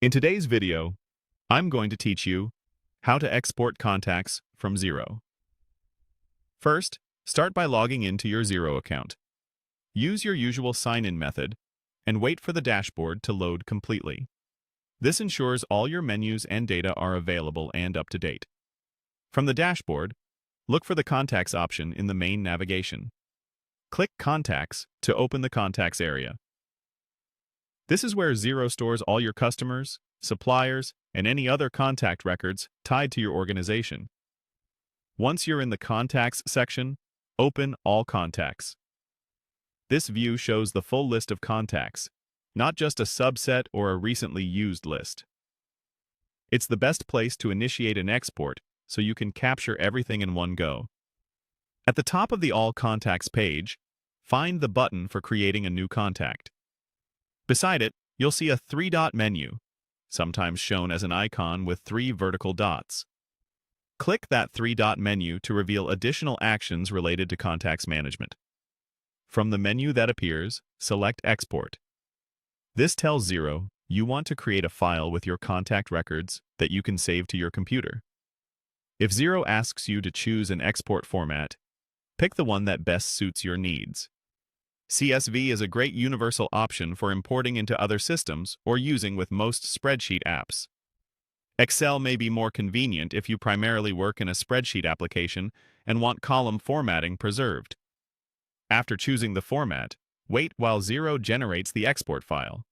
In today's video, I'm going to teach you how to export contacts from Xero. First, start by logging into your Xero account. Use your usual sign-in method and wait for the dashboard to load completely. This ensures all your menus and data are available and up to date. From the dashboard, look for the Contacts option in the main navigation. Click Contacts to open the Contacts area. This is where Xero stores all your customers, suppliers, and any other contact records tied to your organization. Once you're in the Contacts section, open All Contacts. This view shows the full list of contacts, not just a subset or a recently used list. It's the best place to initiate an export so you can capture everything in one go. At the top of the All Contacts page, find the button for creating a new contact. Beside it, you'll see a three-dot menu, sometimes shown as an icon with three vertical dots. Click that three-dot menu to reveal additional actions related to contacts management. From the menu that appears, select Export. This tells Xero you want to create a file with your contact records that you can save to your computer. If Xero asks you to choose an export format, pick the one that best suits your needs. CSV is a great universal option for importing into other systems or using with most spreadsheet apps. Excel may be more convenient if you primarily work in a spreadsheet application and want column formatting preserved. After choosing the format, wait while Xero generates the export file.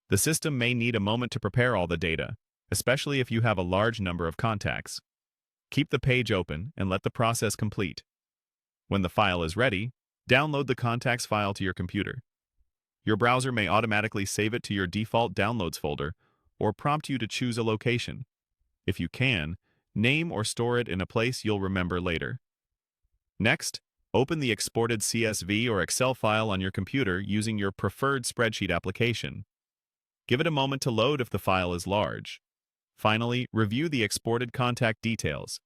The system may need a moment to prepare all the data, especially if you have a large number of contacts. Keep the page open and let the process complete. When the file is ready, download the contacts file to your computer. Your browser may automatically save it to your default downloads folder or prompt you to choose a location. If you can, name or store it in a place you'll remember later. Next, open the exported CSV or Excel file on your computer using your preferred spreadsheet application. Give it a moment to load if the file is large. Finally, review the exported contact details.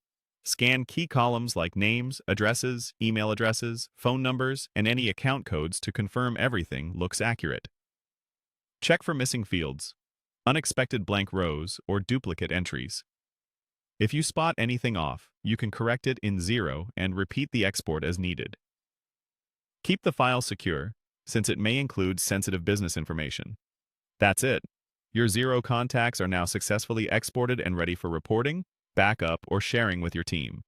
Scan key columns like names, addresses, email addresses, phone numbers, and any account codes to confirm everything looks accurate. Check for missing fields, unexpected blank rows, or duplicate entries. If you spot anything off, you can correct it in Xero and repeat the export as needed. Keep the file secure, since it may include sensitive business information. That's it. Your Xero contacts are now successfully exported and ready for reporting, backup, or sharing with your team.